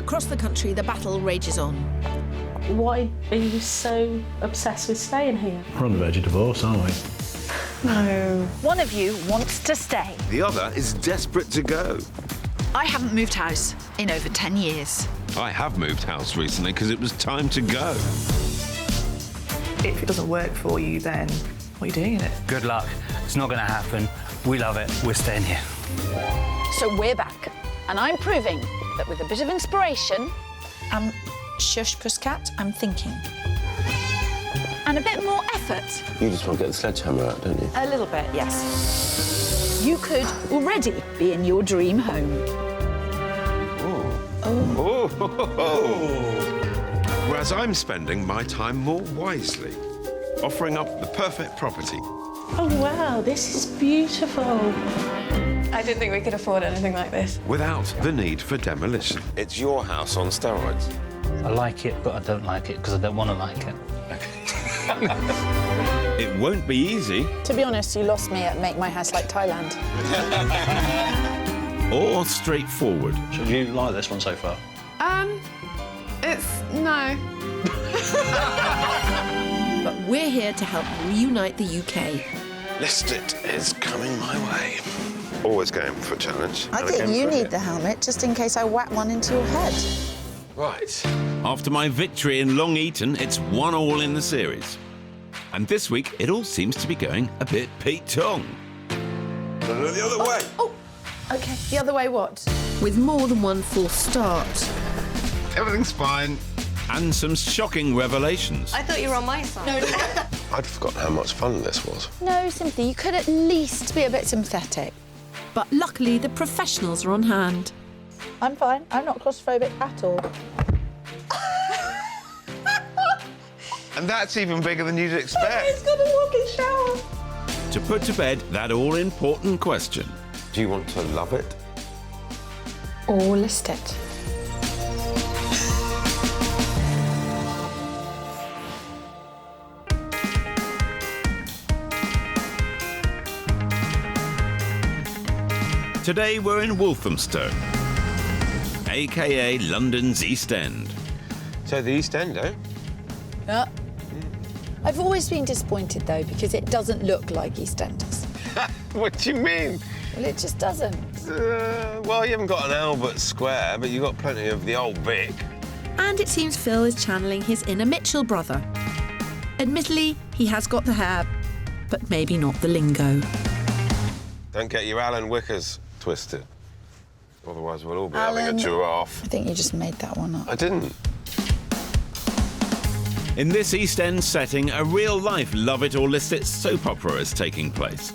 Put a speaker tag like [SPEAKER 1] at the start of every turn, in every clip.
[SPEAKER 1] Across the country, the battle rages on.
[SPEAKER 2] Why are you so obsessed with staying here?
[SPEAKER 3] We're on the verge of divorce, aren't we?
[SPEAKER 2] No.
[SPEAKER 4] One of you wants to stay.
[SPEAKER 5] The other is desperate to go.
[SPEAKER 4] I haven't moved house in over 10 years.
[SPEAKER 5] I have moved house recently because it was time to go.
[SPEAKER 6] If it doesn't work for you, then what are you doing in it?
[SPEAKER 7] Good luck. It's not going to happen. We love it. We're staying here.
[SPEAKER 4] So we're back. And I'm proving that with a bit of inspiration...
[SPEAKER 8] Shush, Pussycat, I'm thinking.
[SPEAKER 4] And a bit more effort.
[SPEAKER 9] You just want to get the sledgehammer out, don't you?
[SPEAKER 4] A little bit, yes. You could already be in your dream home.
[SPEAKER 5] Whereas I'm spending my time more wisely, offering up the perfect property.
[SPEAKER 2] Oh, wow, this is beautiful.
[SPEAKER 10] I didn't think we could afford anything like this.
[SPEAKER 5] Without the need for demolition.
[SPEAKER 9] It's your house on steroids.
[SPEAKER 7] I like it, but I don't like it because I don't want to like it.
[SPEAKER 5] It won't be easy.
[SPEAKER 8] To be honest, you lost me at Make My House Like Thailand.
[SPEAKER 5] Or straightforward.
[SPEAKER 3] So do you like this one so far?
[SPEAKER 10] No.
[SPEAKER 1] But we're here to help reunite the UK.
[SPEAKER 9] List it is coming my way. Always going for a challenge.
[SPEAKER 8] I think you need the helmet just in case I whack one into your head.
[SPEAKER 9] Right.
[SPEAKER 5] After my victory in Long Eaton, it's 1-1 in the series. And this week, it all seems to be going a bit Pete Tong.
[SPEAKER 9] No, the other way.
[SPEAKER 8] Oh, OK. The other way what?
[SPEAKER 1] With more than one false start.
[SPEAKER 5] Everything's fine. And some shocking revelations.
[SPEAKER 10] I thought you were on my side. No.
[SPEAKER 9] I'd forgotten how much fun this was.
[SPEAKER 8] No, Cynthia, you could at least be a bit sympathetic.
[SPEAKER 1] But luckily, the professionals are on hand.
[SPEAKER 8] I'm fine. I'm not claustrophobic at all.
[SPEAKER 5] And that's even bigger than you'd expect.
[SPEAKER 8] It's got a walk-in shower.
[SPEAKER 5] To put to bed that all-important question.
[SPEAKER 9] Do you want to love it?
[SPEAKER 8] Or list it.
[SPEAKER 5] Today we're in Walthamstow, a.k.a. London's East End.
[SPEAKER 9] So the East End, eh?
[SPEAKER 8] Yeah. I've always been disappointed, though, because it doesn't look like EastEnders.
[SPEAKER 9] What do you mean?
[SPEAKER 8] Well, it just doesn't.
[SPEAKER 9] Well, you haven't got an Albert Square, but you've got plenty of the old Vic.
[SPEAKER 1] And it seems Phil is channeling his inner Mitchell brother. Admittedly, he has got the hair, but maybe not the lingo.
[SPEAKER 9] Don't get your Alan Wickers twisted. Otherwise, we'll all be having a giraffe.
[SPEAKER 8] I think you just made that one up.
[SPEAKER 9] I didn't.
[SPEAKER 5] In this East End setting, a real-life Love It or List It soap opera is taking place.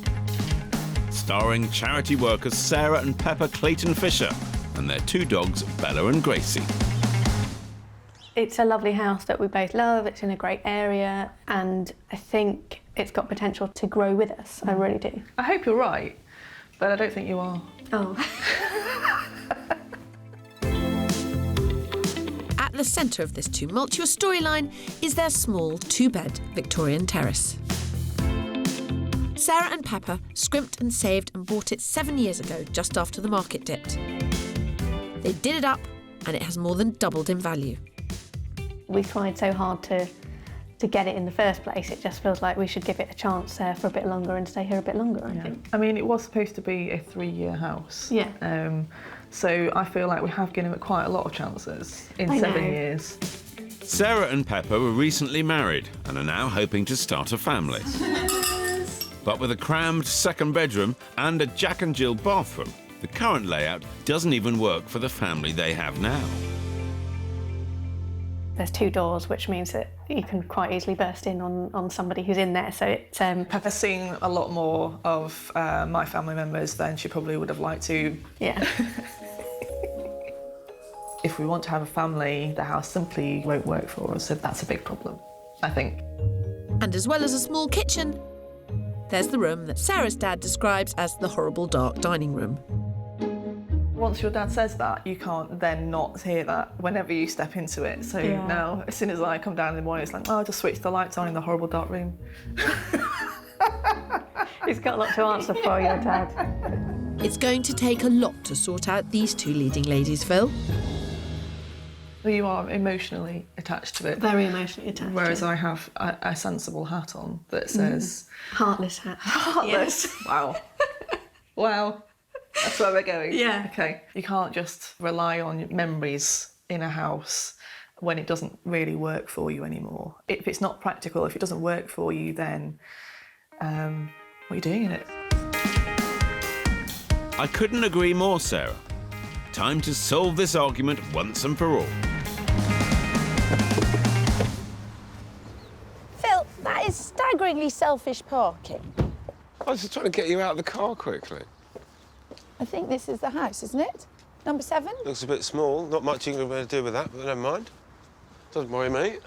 [SPEAKER 5] Starring charity workers Sarah and Pepper Clayton-Fisher and their two dogs, Bella and Gracie.
[SPEAKER 10] It's a lovely house that we both love. It's in a great area, and I think it's got potential to grow with us. I really do.
[SPEAKER 6] I hope you're right, but I don't think you are.
[SPEAKER 10] Oh.
[SPEAKER 1] At the centre of this tumultuous storyline is their small two-bed Victorian terrace. Sarah and Pepper scrimped and saved and bought it 7 years ago, just after the market dipped. They did it up, and it has more than doubled in value.
[SPEAKER 10] We tried so hard to get it in the first place. It just feels like we should give it a chance for a bit longer and stay here a bit longer, I think.
[SPEAKER 6] I mean, it was supposed to be a 3-year house.
[SPEAKER 10] Yeah.
[SPEAKER 6] So I feel like we have given it quite a lot of chances in 7 years.
[SPEAKER 5] Sarah and Pepper were recently married and are now hoping to start a family. But with a crammed second bedroom and a Jack and Jill bathroom, the current layout doesn't even work for the family they have now.
[SPEAKER 10] There's 2 doors, which means that you can quite easily burst in on somebody who's in there. So it's
[SPEAKER 6] Pepper's seen a lot more of my family members than she probably would have liked to.
[SPEAKER 10] Yeah.
[SPEAKER 6] If we want to have a family, the house simply won't work for us, so that's a big problem, I think.
[SPEAKER 1] And as well as a small kitchen, there's the room that Sarah's dad describes as the horrible dark dining room.
[SPEAKER 6] Once your dad says that, you can't then not hear that whenever you step into it. So now, as soon as I come down in the morning, it's like, oh, just switch the lights on in the horrible dark room.
[SPEAKER 10] He's got a lot to answer for, your dad.
[SPEAKER 1] It's going to take a lot to sort out these two leading ladies, Phil.
[SPEAKER 6] But you are emotionally attached to it.
[SPEAKER 10] Very emotionally attached.
[SPEAKER 6] Whereas I have a sensible hat on that says...
[SPEAKER 10] Heartless hat.
[SPEAKER 6] Heartless?
[SPEAKER 10] Yes.
[SPEAKER 6] Wow. Wow. That's where we're going.
[SPEAKER 10] Yeah.
[SPEAKER 6] Okay. You can't just rely on memories in a house when it doesn't really work for you anymore. If it's not practical, if it doesn't work for you, then what are you doing in it?
[SPEAKER 5] I couldn't agree more, Sarah. Time to solve this argument once and for all.
[SPEAKER 8] Phil, that is staggeringly selfish parking.
[SPEAKER 9] I was just trying to get you out of the car quickly.
[SPEAKER 8] I think this is the house, isn't it? Number 7?
[SPEAKER 9] Looks a bit small. Not much you can really do with that, but never mind. Doesn't worry me.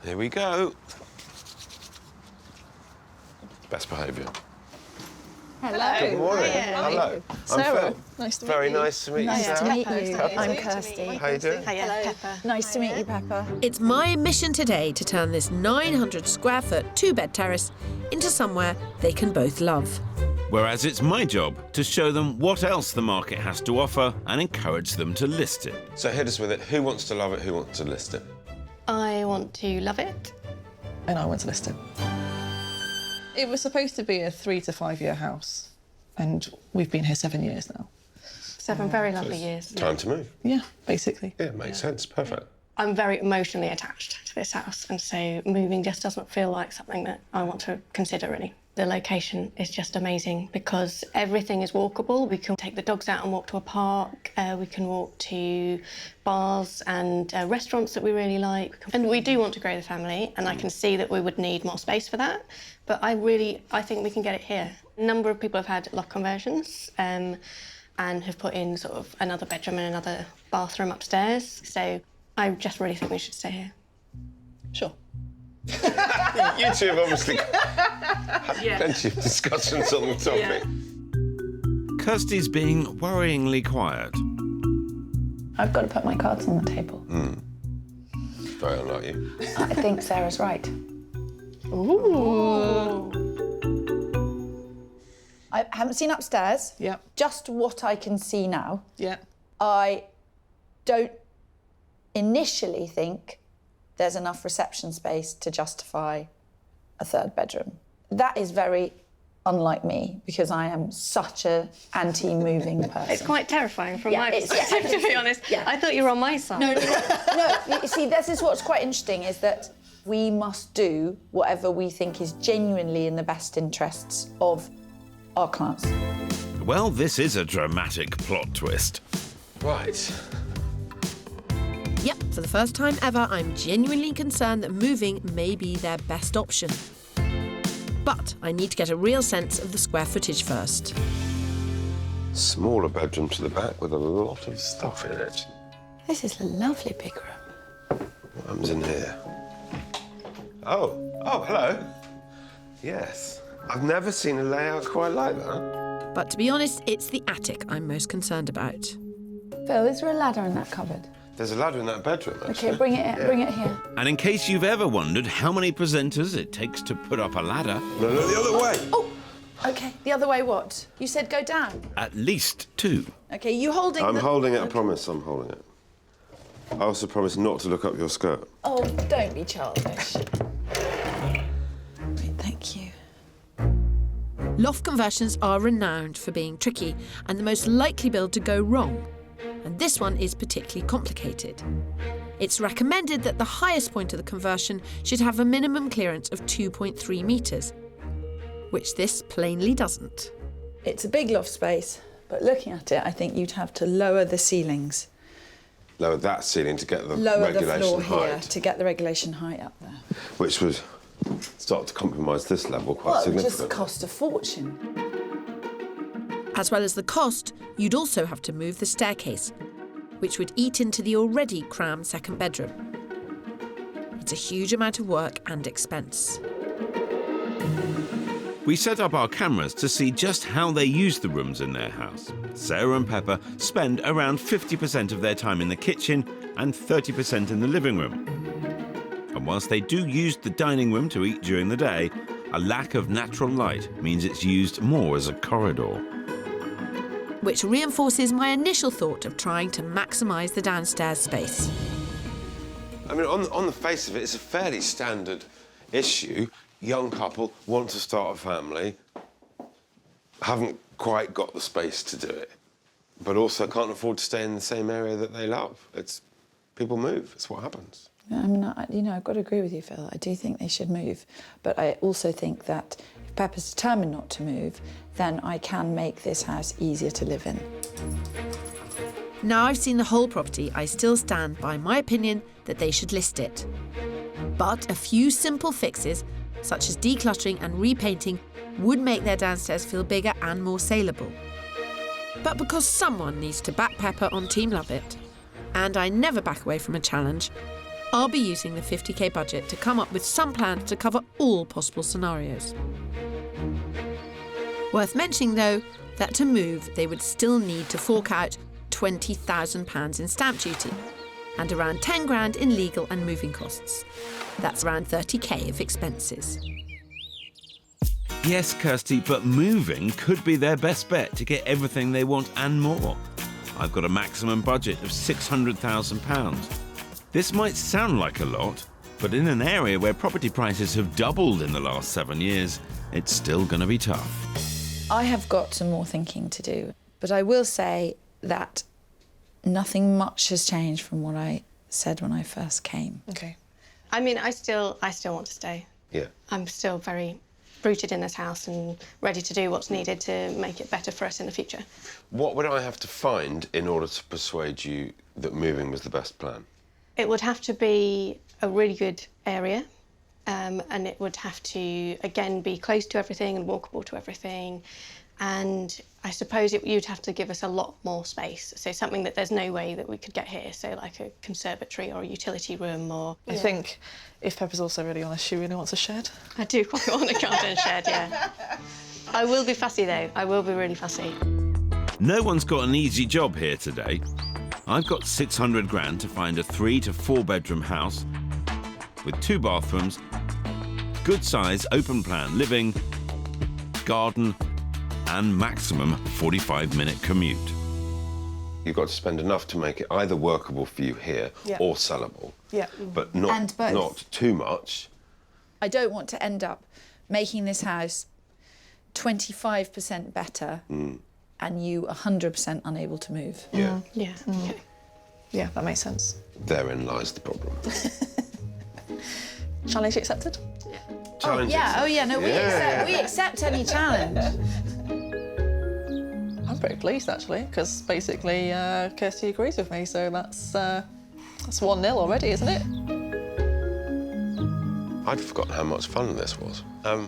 [SPEAKER 9] Here we go. Best behaviour.
[SPEAKER 8] Hello.
[SPEAKER 9] Good morning. Hello.
[SPEAKER 6] Sarah,
[SPEAKER 9] I'm Phil.
[SPEAKER 6] nice to meet
[SPEAKER 9] Very
[SPEAKER 6] you.
[SPEAKER 9] nice to meet you,
[SPEAKER 8] Nice to
[SPEAKER 9] Sarah.
[SPEAKER 8] meet you. I'm Kirsty.
[SPEAKER 9] How you doing?
[SPEAKER 10] Hiya, Pepper.
[SPEAKER 8] Nice to meet you, Pepper.
[SPEAKER 1] It's my mission today to turn this 900 square foot 2-bed terrace into somewhere they can both love.
[SPEAKER 5] Whereas it's my job to show them what else the market has to offer and encourage them to list it.
[SPEAKER 9] So hit us with it. Who wants to love it? Who wants to list it?
[SPEAKER 10] I want to love it.
[SPEAKER 6] And I went to list it. It was supposed to be a 3 to 5 year house, and we've been here 7 years now.
[SPEAKER 10] 7 very lovely years.
[SPEAKER 9] Time to move.
[SPEAKER 6] Yeah, basically.
[SPEAKER 9] Yeah, makes sense. Perfect.
[SPEAKER 10] I'm very emotionally attached to this house, and so moving just doesn't feel like something that I want to consider, really. The location is just amazing because everything is walkable. We can take the dogs out and walk to a park. We can walk to bars and restaurants that we really like. And we do want to grow the family, and I can see that we would need more space for that. But I think we can get it here. A number of people have had loft conversions and have put in sort of another bedroom and another bathroom upstairs. So I just really think we should stay here.
[SPEAKER 6] Sure.
[SPEAKER 9] You two have obviously had plenty of discussions on the topic.
[SPEAKER 5] Kirsty's being worryingly quiet.
[SPEAKER 8] I've got to put my cards on the table.
[SPEAKER 9] Very unlike you.
[SPEAKER 8] I think Sarah's right.
[SPEAKER 10] Ooh.
[SPEAKER 8] I haven't seen upstairs.
[SPEAKER 6] Yeah.
[SPEAKER 8] Just what I can see now.
[SPEAKER 6] Yeah.
[SPEAKER 8] I don't initially think there's enough reception space to justify a 3rd bedroom. That is very unlike me because I am such a anti-moving person.
[SPEAKER 10] It's quite terrifying from my
[SPEAKER 8] it's-
[SPEAKER 10] perspective, to be honest.
[SPEAKER 8] Yeah.
[SPEAKER 10] I thought you were on my side.
[SPEAKER 8] No, you see, this is what's quite interesting is that we must do whatever we think is genuinely in the best interests of our clients.
[SPEAKER 5] Well, this is a dramatic plot twist.
[SPEAKER 9] Right.
[SPEAKER 1] Yep, for the first time ever, I'm genuinely concerned that moving may be their best option. But I need to get a real sense of the square footage first.
[SPEAKER 9] Smaller bedroom to the back with a lot of stuff in it.
[SPEAKER 8] This is a lovely big room.
[SPEAKER 9] What happens in here? Oh, hello. Yes. I've never seen a layout quite like that.
[SPEAKER 1] But to be honest, it's the attic I'm most concerned about.
[SPEAKER 8] Phil, is there a ladder in that cupboard?
[SPEAKER 9] There's a ladder in that bedroom, actually.
[SPEAKER 8] Okay, bring it here.
[SPEAKER 5] And in case you've ever wondered how many presenters it takes to put up a ladder,
[SPEAKER 9] No, the other way.
[SPEAKER 8] Oh, okay. The other way what? You said go down.
[SPEAKER 5] at least 2.
[SPEAKER 8] Okay, you holding
[SPEAKER 9] I'm
[SPEAKER 8] the...
[SPEAKER 9] holding it, I promise I'm holding it. I also promise not to look up your skirt.
[SPEAKER 8] Oh, don't be childish. Right, thank you.
[SPEAKER 1] Loft conversions are renowned for being tricky and the most likely build to go wrong. And this one is particularly complicated. It's recommended that the highest point of the conversion should have a minimum clearance of 2.3 metres, which this plainly doesn't.
[SPEAKER 8] It's a big loft space, but looking at it, I think you'd have to lower the ceilings.
[SPEAKER 9] Lower that ceiling to get the
[SPEAKER 8] Lower the
[SPEAKER 9] regulation
[SPEAKER 8] floor here
[SPEAKER 9] height,
[SPEAKER 8] to get the regulation height up there.
[SPEAKER 9] which would start to compromise this level quite
[SPEAKER 8] Well, it just
[SPEAKER 9] significantly.
[SPEAKER 8] cost a fortune.
[SPEAKER 1] As well as the cost, you'd also have to move the staircase, which would eat into the already crammed 2nd bedroom. It's a huge amount of work and expense.
[SPEAKER 5] We set up our cameras to see just how they use the rooms in their house. Sarah and Pepper spend around 50% of their time in the kitchen and 30% in the living room. And whilst they do use the dining room to eat during the day, a lack of natural light means it's used more as a corridor.
[SPEAKER 1] which reinforces my initial thought of trying to maximise the downstairs space.
[SPEAKER 9] I mean, on the face of it, it's a fairly standard issue. Young couple want to start a family, haven't quite got the space to do it, but also can't afford to stay in the same area that they love. People move. It's what happens.
[SPEAKER 8] I mean, I've got to agree with you, Phil. I do think they should move, but I also think that if Pepper's determined not to move, then I can make this house easier to live in.
[SPEAKER 1] Now I've seen the whole property, I still stand by my opinion that they should list it. But a few simple fixes, such as decluttering and repainting, would make their downstairs feel bigger and more saleable. But because someone needs to back Pepper on Team Love It, and I never back away from a challenge, I'll be using the 50k budget to come up with some plans to cover all possible scenarios. Worth mentioning, though, that to move, they would still need to fork out £20,000 in stamp duty and around 10 grand in legal and moving costs. That's around 30k of expenses.
[SPEAKER 5] Yes, Kirstie, but moving could be their best bet to get everything they want and more. I've got a maximum budget of £600,000. This might sound like a lot, but in an area where property prices have doubled in the last 7 years, it's still going to be tough.
[SPEAKER 8] I have got some more thinking to do, but I will say that nothing much has changed from what I said when I first came.
[SPEAKER 6] OK.
[SPEAKER 10] I mean, I still want to stay.
[SPEAKER 9] Yeah.
[SPEAKER 10] I'm still very rooted in this house and ready to do what's needed to make it better for us in the future.
[SPEAKER 9] What would I have to find in order to persuade you that moving was the best plan?
[SPEAKER 10] It would have to be a really good area, and it would have to, again, be close to everything and walkable to everything. And I suppose you'd have to give us a lot more space. So something that there's no way that we could get here. So like a conservatory or a utility room or...
[SPEAKER 6] I think, if Pepper's also really honest, she really wants a shed.
[SPEAKER 10] I do quite want a garden shed, yeah. I will be fussy, though. I will be really fussy.
[SPEAKER 5] No one's got an easy job here today. I've got 600 grand to find a 3 to 4 bedroom house with 2 bathrooms, good size open plan living, garden and maximum 45-minute commute.
[SPEAKER 9] You've got to spend enough to make it either workable for you here or sellable.
[SPEAKER 6] Yeah.
[SPEAKER 9] But
[SPEAKER 8] And both.
[SPEAKER 9] not too much.
[SPEAKER 8] I don't want to end up making this house 25% better and you 100% unable to move.
[SPEAKER 9] Yeah.
[SPEAKER 10] Yeah, OK.
[SPEAKER 6] Yeah, that makes sense.
[SPEAKER 9] Therein lies the problem.
[SPEAKER 6] Challenge accepted?
[SPEAKER 9] Challenge
[SPEAKER 8] We accept any challenge.
[SPEAKER 6] I'm pretty pleased, actually, because basically Kirstie agrees with me, so that's 1-0 already, isn't it?
[SPEAKER 9] I'd forgotten how much fun this was.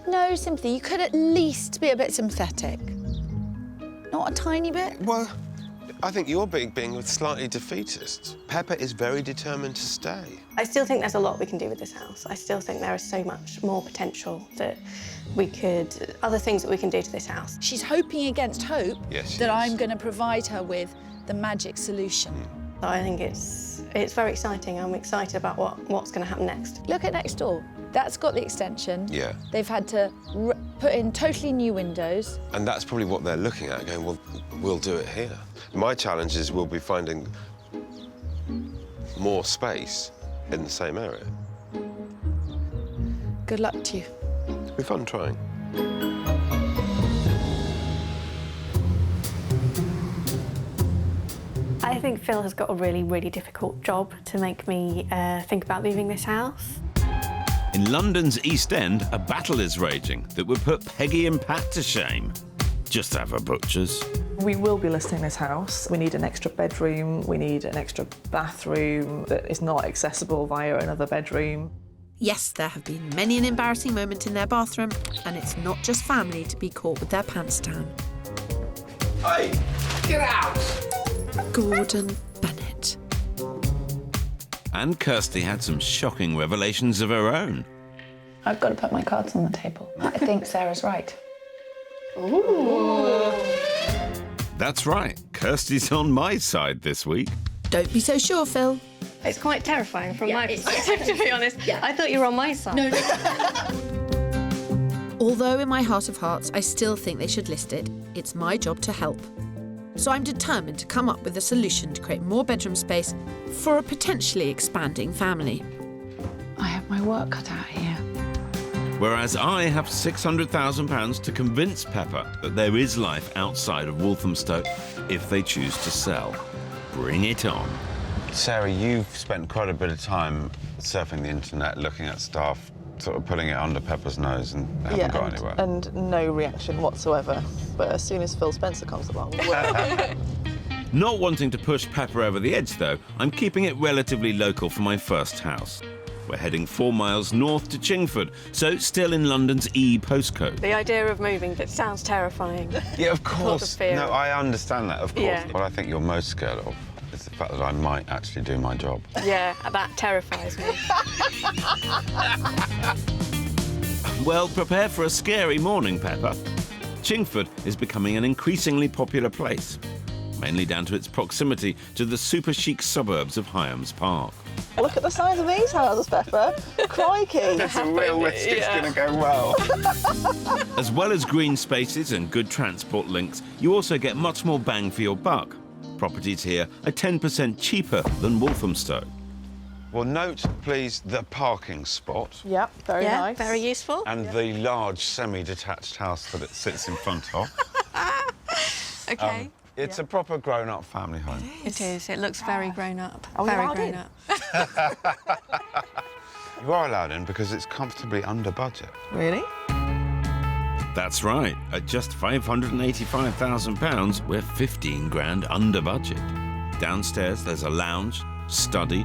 [SPEAKER 8] No sympathy. You could at least be a bit sympathetic. Not a tiny bit.
[SPEAKER 9] Well, I think you're being slightly defeatist. Pepper is very determined to stay.
[SPEAKER 10] I still think there's a lot we can do with this house. I still think there is so much more potential that we could... other things that we can do to this house.
[SPEAKER 8] She's hoping against hope
[SPEAKER 9] Yes,
[SPEAKER 8] that
[SPEAKER 9] she
[SPEAKER 8] I'm
[SPEAKER 9] is.
[SPEAKER 8] going to provide her with the magic solution.
[SPEAKER 10] I think it's very exciting. I'm excited about what's going to happen next.
[SPEAKER 8] Look at next door. That's got the extension.
[SPEAKER 9] Yeah.
[SPEAKER 8] They've had to put in totally new windows.
[SPEAKER 9] And that's probably what they're looking at, going, well, we'll do it here. My challenge is we'll be finding more space in the same area.
[SPEAKER 8] Good luck to you.
[SPEAKER 9] It'll be fun trying.
[SPEAKER 10] I think Phil has got a really, really difficult job to make me think about leaving this house.
[SPEAKER 5] In London's East End, a battle is raging that would put Peggy and Pat to shame. Just have a butcher's.
[SPEAKER 6] We will be listing this house. We need an extra bedroom, we need an extra bathroom that is not accessible via another bedroom.
[SPEAKER 1] Yes, there have been many an embarrassing moment in their bathroom, and it's not just family to be caught with their pants down.
[SPEAKER 9] Hey, get out!
[SPEAKER 1] Gordon Bennett.
[SPEAKER 5] And Kirstie had some shocking revelations of her own.
[SPEAKER 8] I've got to put my cards on the table. I think Sarah's right.
[SPEAKER 5] That's right, Kirstie's on my side this week.
[SPEAKER 1] Don't be so sure, Phil.
[SPEAKER 10] It's quite terrifying from my perspective, to be honest. I thought you were on my side.
[SPEAKER 1] No. Although in my heart of hearts I still think they should list it, it's my job to help. So I'm determined to come up with a solution to create more bedroom space for a potentially expanding family.
[SPEAKER 4] I have my work cut out here.
[SPEAKER 5] Whereas I have £600,000 to convince Pepper that there is life outside of Walthamstow if they choose to sell. Bring it on.
[SPEAKER 9] Sarah, you've spent quite a bit of time surfing the internet, looking at stuff, sort of putting it under Pepper's nose and haven't got anywhere.
[SPEAKER 6] And no reaction whatsoever. But as soon as Phil Spencer comes along,
[SPEAKER 5] Not wanting to push Pepper over the edge, though, I'm keeping it relatively local for my first house. We're heading 4 miles north to Chingford, so still in London's E postcode.
[SPEAKER 10] The idea of moving, that sounds terrifying.
[SPEAKER 9] Yeah, of course.
[SPEAKER 10] fear.
[SPEAKER 9] No, I understand that, of course.
[SPEAKER 10] Yeah.
[SPEAKER 9] What I think you're most scared of is the fact that I might actually do my job.
[SPEAKER 10] Yeah, that terrifies me.
[SPEAKER 5] Well, prepare for a scary morning, Pepper. Chingford is becoming an increasingly popular place, mainly down to its proximity to the super chic suburbs of Hyams Park.
[SPEAKER 6] look at the size of these houses, Pepper. Crikey.
[SPEAKER 9] It's a real risk it's going to go well.
[SPEAKER 5] As well as green spaces and good transport links, you also get much more bang for your buck. Properties here are 10% cheaper than Walthamstow.
[SPEAKER 9] Well, note, please, the parking spot.
[SPEAKER 6] Yep, very nice.
[SPEAKER 10] Very useful.
[SPEAKER 9] And the large semi-detached house that it sits in front of.
[SPEAKER 10] Okay.
[SPEAKER 9] It's a proper grown-up family home.
[SPEAKER 10] It is. It looks very grown up.
[SPEAKER 6] Are we
[SPEAKER 10] Very
[SPEAKER 6] allowed
[SPEAKER 10] grown
[SPEAKER 6] in?
[SPEAKER 10] up.
[SPEAKER 9] You are allowed in because it's comfortably under budget.
[SPEAKER 6] Really?
[SPEAKER 5] That's right, at just £585,000, we're 15 grand under budget. Downstairs, there's a lounge, study,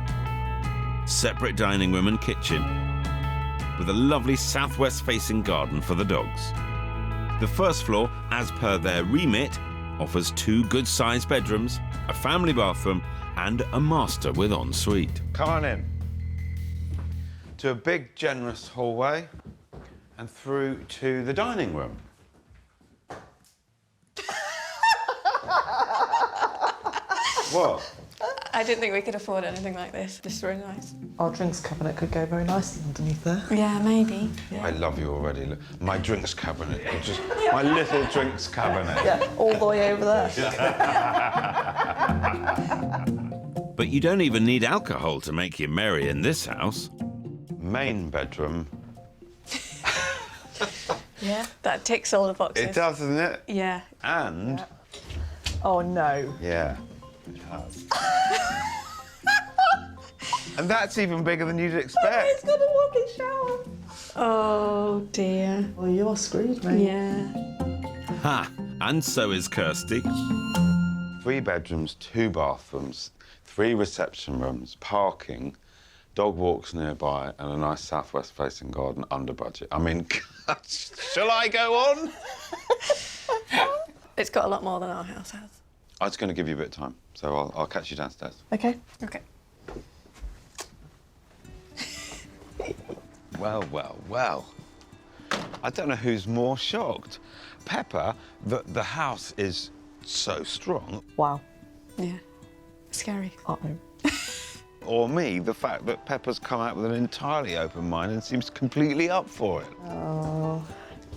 [SPEAKER 5] separate dining room and kitchen, with a lovely southwest-facing garden for the dogs. The first floor, as per their remit, offers 2 good-sized bedrooms, a family bathroom, and a master with ensuite.
[SPEAKER 9] Come on in. To a big, generous hallway, and through to the dining room. What?
[SPEAKER 10] I didn't think we could afford anything like this. This is really nice.
[SPEAKER 6] Our drinks cabinet could go very nicely underneath there.
[SPEAKER 10] Yeah, maybe.
[SPEAKER 9] I love you already. Look, my drinks cabinet, just my little drinks cabinet.
[SPEAKER 6] Yeah, all the way over there.
[SPEAKER 5] But you don't even need alcohol to make you merry in this house.
[SPEAKER 9] Main bedroom.
[SPEAKER 10] Yeah. That ticks all the boxes.
[SPEAKER 9] It does, doesn't it?
[SPEAKER 10] Yeah.
[SPEAKER 9] And
[SPEAKER 6] Oh, no.
[SPEAKER 9] yeah, it has. And that's even bigger than you'd expect.
[SPEAKER 6] It's got a walk-in shower.
[SPEAKER 10] Oh, dear.
[SPEAKER 6] Well, you're screwed, mate.
[SPEAKER 10] Yeah.
[SPEAKER 5] Ha! And so is Kirstie.
[SPEAKER 9] 3 bedrooms, 2 bathrooms, 3 reception rooms, parking, dog walks nearby, and a nice southwest-facing garden under budget. I mean, shall I go on?
[SPEAKER 10] It's got a lot more than our house has.
[SPEAKER 9] I was going to give you a bit of time, so I'll catch you downstairs.
[SPEAKER 6] OK.
[SPEAKER 10] Okay.
[SPEAKER 9] Well, well, well. I don't know who's more shocked. Pepper, the house is so strong,
[SPEAKER 6] Wow.
[SPEAKER 10] Yeah. Scary.
[SPEAKER 6] Uh-oh.
[SPEAKER 9] or me, the fact that Pepper's come out with an entirely open mind and seems completely up for it.
[SPEAKER 6] Oh.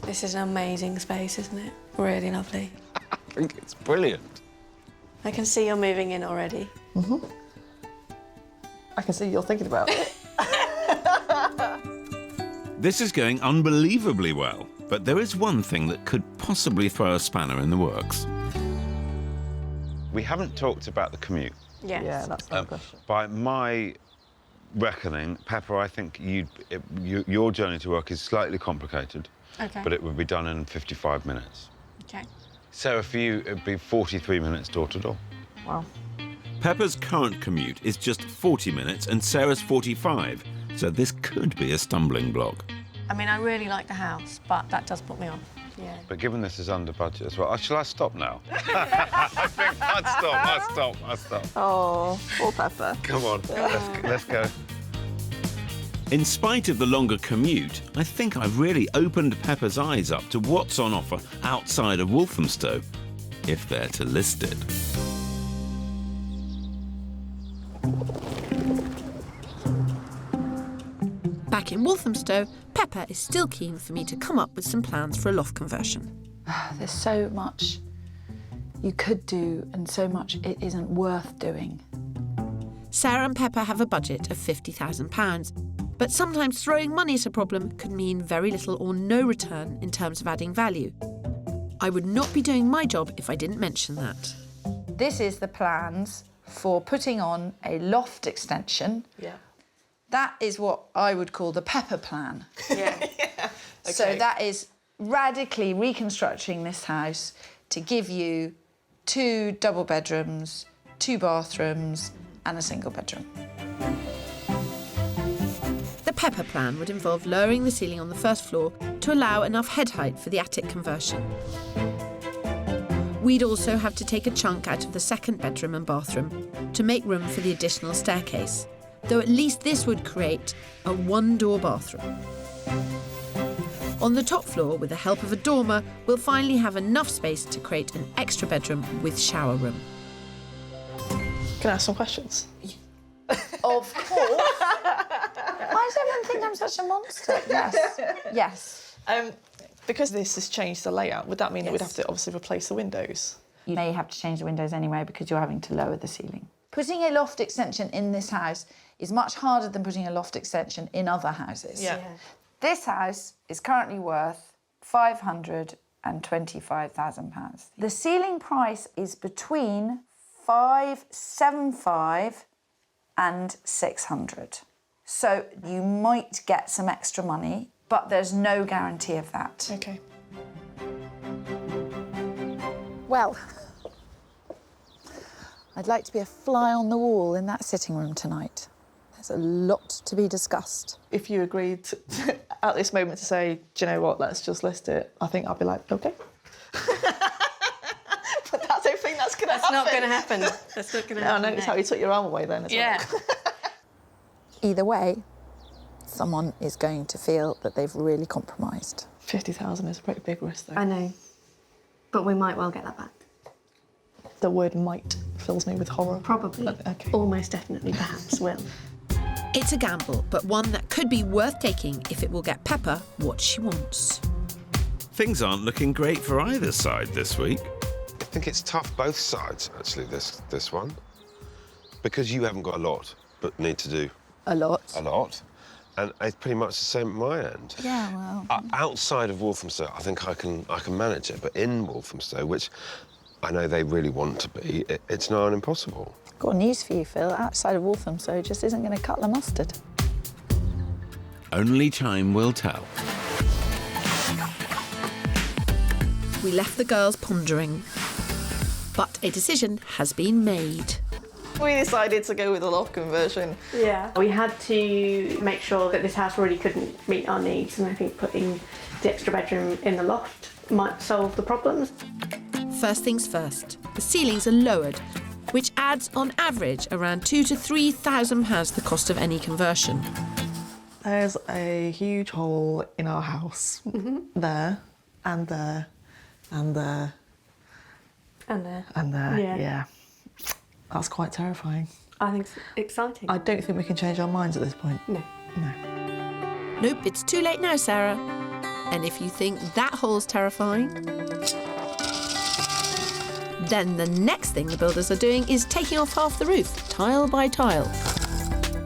[SPEAKER 10] This is an amazing space, isn't it? Really lovely.
[SPEAKER 9] I think it's brilliant.
[SPEAKER 10] I can see you're moving in already.
[SPEAKER 6] Mm-hmm. I can see you're thinking about it.
[SPEAKER 5] This is going unbelievably well, but there is one thing that could possibly throw a spanner in the works.
[SPEAKER 9] We haven't talked about the commute.
[SPEAKER 10] Yes.
[SPEAKER 6] Yeah, that's my question.
[SPEAKER 9] By my reckoning, Pepper, I think your journey to work is slightly complicated,
[SPEAKER 10] Okay.
[SPEAKER 9] but it would be done in 55 minutes.
[SPEAKER 10] Okay.
[SPEAKER 9] So for you, it'd be 43 minutes door to door.
[SPEAKER 6] Wow.
[SPEAKER 5] Pepper's current commute is just 40 minutes and Sarah's 45, so this could be a stumbling block.
[SPEAKER 10] I mean, I really like the house, but that does put me off. Yeah.
[SPEAKER 9] But given this is under budget as well, shall I stop now? I think I'd stop.
[SPEAKER 6] Oh, poor Pepper.
[SPEAKER 9] Come on, let's go.
[SPEAKER 5] In spite of the longer commute, I think I've really opened Pepper's eyes up to what's on offer outside of Walthamstow, if they're to list it.
[SPEAKER 1] Back in Walthamstow, Pepper is still keen for me to come up with some plans for a loft conversion.
[SPEAKER 8] There's so much you could do and so much it isn't worth doing.
[SPEAKER 1] Sarah and Pepper have a budget of £50,000, but sometimes throwing money at a problem could mean very little or no return in terms of adding value. I would not be doing my job if I didn't mention that.
[SPEAKER 8] This is the plans for putting on a loft extension.
[SPEAKER 6] Yeah.
[SPEAKER 8] That is what I would call the Pepper plan.
[SPEAKER 6] Yeah. Okay.
[SPEAKER 8] So that is radically reconstructing this house to give you 2 double bedrooms, 2 bathrooms and a single bedroom.
[SPEAKER 1] The Pepper plan would involve lowering the ceiling on the first floor to allow enough head height for the attic conversion. We'd also have to take a chunk out of the second bedroom and bathroom to make room for the additional staircase, though at least this would create a 1-door bathroom. On the top floor, with the help of a dormer, we'll finally have enough space to create an extra bedroom with shower room.
[SPEAKER 6] Can I ask some questions?
[SPEAKER 8] Of course. Why does everyone think I'm such a monster? Yes. Yes.
[SPEAKER 6] Because this has changed the layout, would that mean that we'd
[SPEAKER 8] Yes.
[SPEAKER 6] have to obviously replace the windows?
[SPEAKER 8] You may have to change the windows anyway because you're having to lower the ceiling. Putting a loft extension in this house is much harder than putting a loft extension in other houses. This house is currently worth £525,000. The ceiling price is between £575 and £600. So you might get some extra money, but there's no guarantee of that.
[SPEAKER 6] Okay.
[SPEAKER 8] Well, I'd like to be a fly on the wall in that sitting room tonight. There's a lot to be discussed.
[SPEAKER 6] If you agreed to, at this moment to say, do you know what, let's just list it, I think I'd be like, OK. But I don't think that's going to happen.
[SPEAKER 10] That's not going to happen. That's not going to happen.
[SPEAKER 6] I noticed how you took your arm away then as well.
[SPEAKER 8] Either way, someone is going to feel that they've really compromised.
[SPEAKER 6] 50,000 is a pretty big risk, though.
[SPEAKER 10] I know. But we might well get that back.
[SPEAKER 6] The word might fills me with horror.
[SPEAKER 10] Probably.
[SPEAKER 6] Okay.
[SPEAKER 10] Almost definitely, perhaps will.
[SPEAKER 1] It's a gamble, but one that could be worth taking if it will get Pepper what she wants.
[SPEAKER 5] Things aren't looking great for either side this week.
[SPEAKER 9] I think it's tough both sides, actually, this one. Because you haven't got a lot, but need to do
[SPEAKER 8] A lot.
[SPEAKER 9] a lot. And it's pretty much the same at my end.
[SPEAKER 8] Yeah, well...
[SPEAKER 9] Outside of Walthamstow, I think I can manage it. But in Walthamstow, which I know they really want to be, it's now impossible.
[SPEAKER 8] Got news for you, Phil. Outside of Walthamstow just isn't going to cut the mustard.
[SPEAKER 5] Only time will tell.
[SPEAKER 1] We left the girls pondering, but a decision has been made.
[SPEAKER 6] We decided to go with the loft conversion.
[SPEAKER 10] Yeah. We had to make sure that this house really couldn't meet our needs, and I think putting the extra bedroom in the loft might solve the problems.
[SPEAKER 1] First things first, the ceilings are lowered, which adds on average around £2,000 to £3,000 the cost of any conversion.
[SPEAKER 6] There's a huge hole in our house. There, and there, and there,
[SPEAKER 10] And there.
[SPEAKER 6] and there.
[SPEAKER 10] Yeah.
[SPEAKER 6] That's quite terrifying.
[SPEAKER 10] I think it's exciting.
[SPEAKER 6] I don't think we can change our minds at this point.
[SPEAKER 10] No.
[SPEAKER 6] No.
[SPEAKER 1] Nope, it's too late now, Sarah. And if you think that hole's terrifying, then the next thing the builders are doing is taking off half the roof, tile by tile.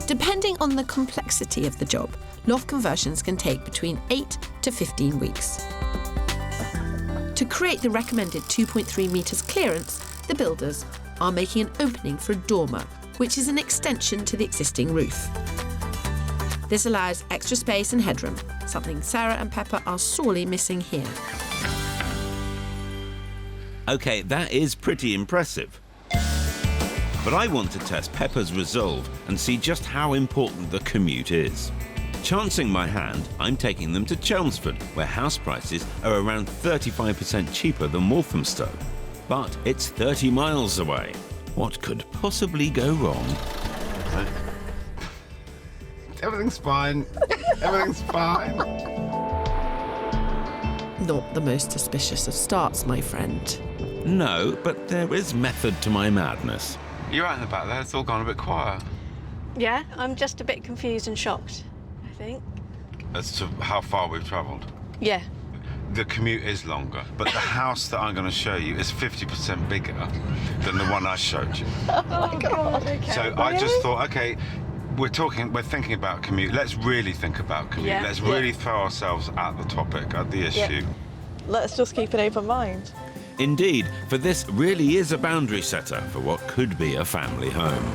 [SPEAKER 1] Depending on the complexity of the job, loft conversions can take between 8 to 15 weeks. To create the recommended 2.3 metres clearance, the builders are making an opening for a dormer, which is an extension to the existing roof. This allows extra space and headroom, something Sarah and Pepper are sorely missing here.
[SPEAKER 5] OK, that is pretty impressive. But I want to test Pepper's resolve and see just how important the commute is. Chancing my hand, I'm taking them to Chelmsford, where house prices are around 35% cheaper than Walthamstow. But it's 30 miles away. What could possibly go wrong?
[SPEAKER 9] Everything's fine. Everything's fine.
[SPEAKER 1] Not the most suspicious of starts, my friend.
[SPEAKER 5] No, but there is method to my madness.
[SPEAKER 9] You're out in the back there. It's all gone a bit quiet.
[SPEAKER 10] Yeah, I'm just a bit confused and shocked, I think.
[SPEAKER 9] As to how far we've travelled.
[SPEAKER 10] Yeah.
[SPEAKER 9] the commute is longer, but the house that I'm going to show you is 50% bigger than the one I showed you.
[SPEAKER 8] Oh my God. Okay.
[SPEAKER 9] So I just thought, okay, we're thinking about commute. Let's really think about commute.
[SPEAKER 6] Yeah.
[SPEAKER 9] Let's really throw ourselves at the topic, at the issue.
[SPEAKER 6] Let's just keep an open mind.
[SPEAKER 5] Indeed, for this really is a boundary setter for what could be a family home.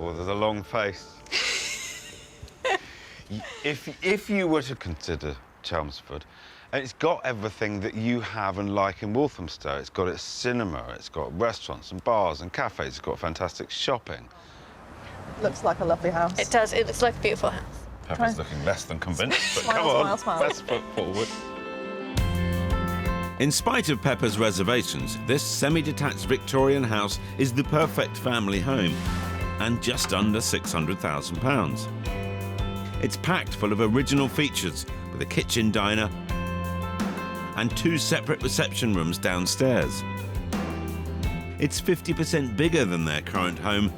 [SPEAKER 9] Oh, there's a long face. If you were to consider Chelmsford, and it's got everything that you have and like in Walthamstow. It's got its cinema, it's got restaurants and bars and cafes, it's got fantastic shopping.
[SPEAKER 6] Looks like a lovely house.
[SPEAKER 10] It does. It looks like a beautiful house.
[SPEAKER 9] Pepper's looking less than convinced, but
[SPEAKER 6] Smile,
[SPEAKER 9] come on,
[SPEAKER 6] smile, smile.
[SPEAKER 9] let's put forward.
[SPEAKER 5] In spite of Pepper's reservations, this semi-detached Victorian house is the perfect family home and just under £600,000. It's packed full of original features with a kitchen diner and 2 separate reception rooms downstairs. It's 50% bigger than their current home,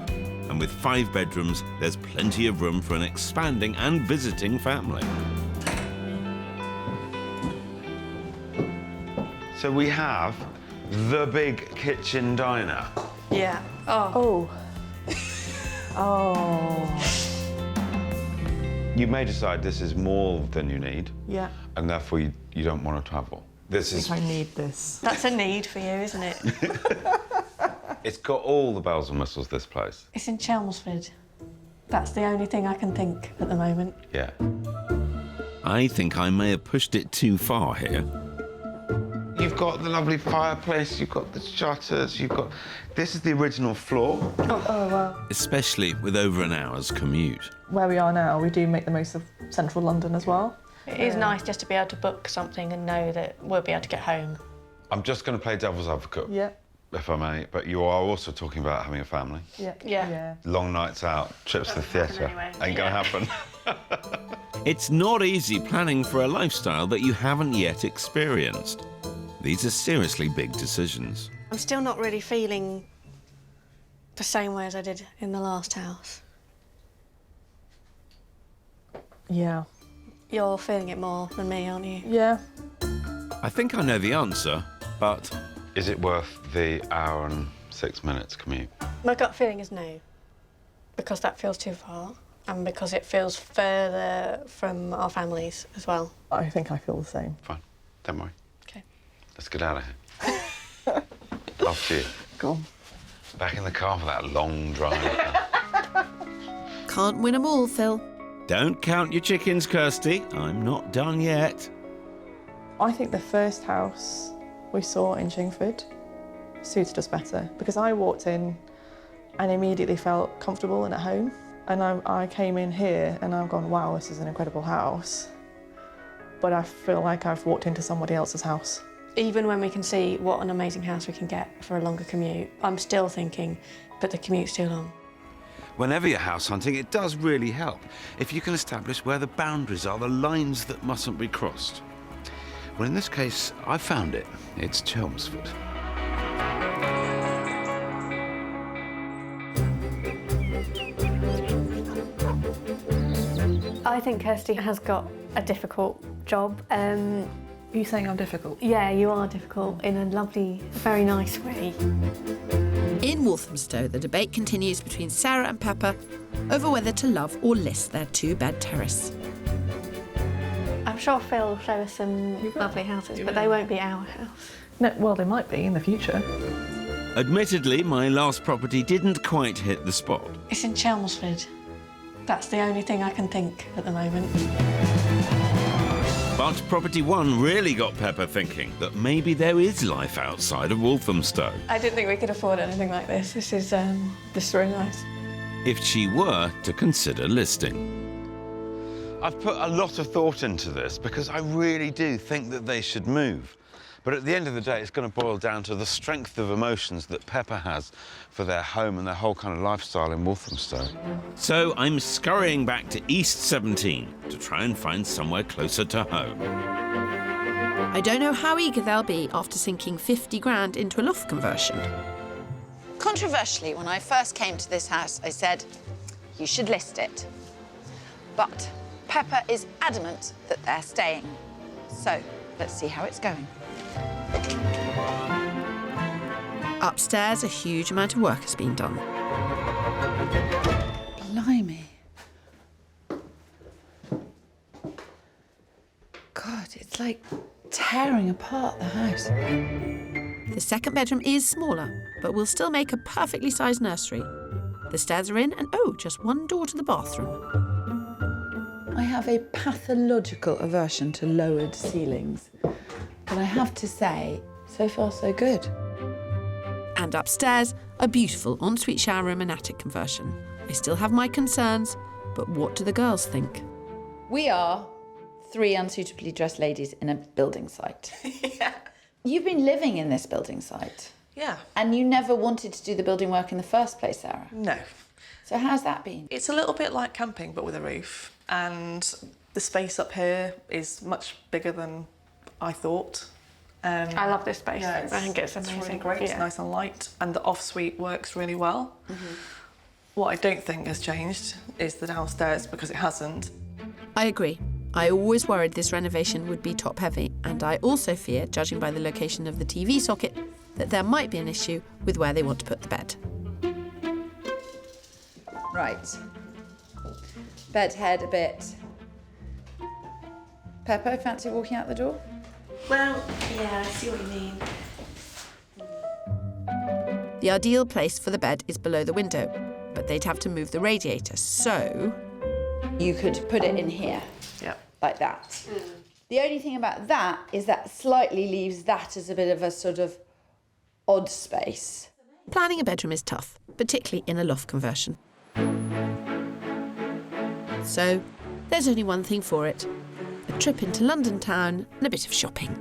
[SPEAKER 5] and with 5 bedrooms, there's plenty of room for an expanding and visiting family.
[SPEAKER 9] So we have the big kitchen diner.
[SPEAKER 10] Yeah. Oh.
[SPEAKER 9] You may decide this is more than you need,
[SPEAKER 6] Yeah.
[SPEAKER 9] and therefore you don't want to travel. This
[SPEAKER 6] I
[SPEAKER 9] is,
[SPEAKER 6] think I need this.
[SPEAKER 10] That's a need for you, isn't it?
[SPEAKER 9] it's got all the bells and whistles, this place.
[SPEAKER 10] It's in Chelmsford. That's the only thing I can think at the moment.
[SPEAKER 9] Yeah.
[SPEAKER 5] I think I may have pushed it too far here.
[SPEAKER 9] You've got the lovely fireplace, you've got the shutters, you've got... This is the original floor.
[SPEAKER 6] Oh, wow.
[SPEAKER 5] Especially with over an hour's commute.
[SPEAKER 6] Where we are now, we do make the most of central London as well.
[SPEAKER 10] It is nice just to be able to book something and know that we'll be able to get home.
[SPEAKER 9] I'm just going to play devil's advocate,
[SPEAKER 6] Yeah.
[SPEAKER 9] if I may, but you are also talking about having a family.
[SPEAKER 6] Yeah.
[SPEAKER 10] Yeah.
[SPEAKER 9] Long nights out, trips to the theatre.
[SPEAKER 10] anyway.
[SPEAKER 9] Ain't going to happen.
[SPEAKER 5] It's not easy planning for a lifestyle that you haven't yet experienced. These are seriously big decisions.
[SPEAKER 10] I'm still not really feeling the same way as I did in the last house.
[SPEAKER 6] Yeah.
[SPEAKER 10] You're feeling it more than me, aren't you?
[SPEAKER 6] Yeah.
[SPEAKER 5] I think I know the answer, but
[SPEAKER 9] Is it worth the hour and 6 minutes commute?
[SPEAKER 10] My gut feeling is no, because that feels too far and because it feels further from our families as well.
[SPEAKER 6] I think I feel the same.
[SPEAKER 9] Fine, don't worry.
[SPEAKER 10] Okay.
[SPEAKER 9] Let's get out of here. Off to you.
[SPEAKER 6] Go on.
[SPEAKER 9] Back in the car for that long drive.
[SPEAKER 1] Can't win 'em all, Phil.
[SPEAKER 5] don't count your chickens, Kirstie. I'm not done yet.
[SPEAKER 6] I think the first house we saw in Chingford suited us better because I walked in and immediately felt comfortable and at home. And I came in here and I've gone, wow, this is an incredible house. But I feel like I've walked into somebody else's house.
[SPEAKER 10] Even when we can see what an amazing house we can get for a longer commute, I'm still thinking, but the commute's too long.
[SPEAKER 5] Whenever you're house hunting, it does really help if you can establish where the boundaries are, the lines that mustn't be crossed. Well, in this case, I found it. It's Chelmsford.
[SPEAKER 10] I think Kirstie has got a difficult job.
[SPEAKER 6] Are you saying I'm difficult?
[SPEAKER 10] Yeah, you are difficult in a lovely, very nice way.
[SPEAKER 1] In Walthamstow, the debate continues between Sarah and Pepper over whether to love or list their 2-bed terrace.
[SPEAKER 10] I'm sure Phil will show us some lovely houses, but they won't be our house.
[SPEAKER 6] No, well, they might be in the future.
[SPEAKER 5] Admittedly, my last property didn't quite hit the spot.
[SPEAKER 10] It's in Chelmsford. That's the only thing I can think at the moment.
[SPEAKER 5] But Property 1 really got Pepper thinking that maybe there is life outside of Walthamstow.
[SPEAKER 10] I didn't think we could afford anything like this. This is really nice.
[SPEAKER 5] If she were to consider listing.
[SPEAKER 9] I've put a lot of thought into this because I really do think that they should move. But at the end of the day, it's going to boil down to the strength of emotions that Pepper has for their home and their whole kind of lifestyle in Walthamstow.
[SPEAKER 5] So I'm scurrying back to East 17 to try and find somewhere closer to home.
[SPEAKER 1] I don't know how eager they'll be after sinking 50 grand into a loft conversion.
[SPEAKER 4] Controversially, when I first came to this house, I said, you should list it. But Pepper is adamant that they're staying. So let's see how it's going.
[SPEAKER 1] Upstairs, a huge amount of work has been done.
[SPEAKER 8] Blimey. God, it's like tearing apart the house.
[SPEAKER 1] The second bedroom is smaller, but will still make a perfectly sized nursery. The stairs are in and, oh, just one door to the bathroom.
[SPEAKER 8] I have a pathological aversion to lowered ceilings. But I have to say, so far so good.
[SPEAKER 1] And upstairs, a beautiful ensuite shower room and attic conversion. I still have my concerns, but what do the girls think?
[SPEAKER 8] We are 3 unsuitably dressed ladies in a building site.
[SPEAKER 6] Yeah.
[SPEAKER 8] You've been living in this building site.
[SPEAKER 6] Yeah.
[SPEAKER 8] And you never wanted to do the building work in the first place, Sarah?
[SPEAKER 6] No.
[SPEAKER 8] So how's that been?
[SPEAKER 6] It's a little bit like camping, but with a roof. And the space up here is much bigger than I thought.
[SPEAKER 10] I love this space.
[SPEAKER 6] Yeah,
[SPEAKER 10] I think it's amazing.
[SPEAKER 6] It's really great. It's nice and light, and the off-suite works really well. What I don't think has changed is the downstairs, because it hasn't.
[SPEAKER 1] I agree. I always worried this renovation would be top-heavy, and I also fear, judging by the location of the TV socket, that there might be an issue with where they want to put the bed.
[SPEAKER 8] Right. Bed head a bit. Pepper, fancy walking out the door?
[SPEAKER 2] Well, yeah, I see what you mean.
[SPEAKER 1] The ideal place for the bed is below the window, but they'd have to move the radiator, so...
[SPEAKER 8] You could put it in here.
[SPEAKER 6] Yeah.
[SPEAKER 8] Like that. The only thing about that is that slightly leaves that as a bit of a sort of odd space.
[SPEAKER 1] Planning a bedroom is tough, particularly in a loft conversion. So, there's only one thing for it. A trip into London town and a bit of shopping.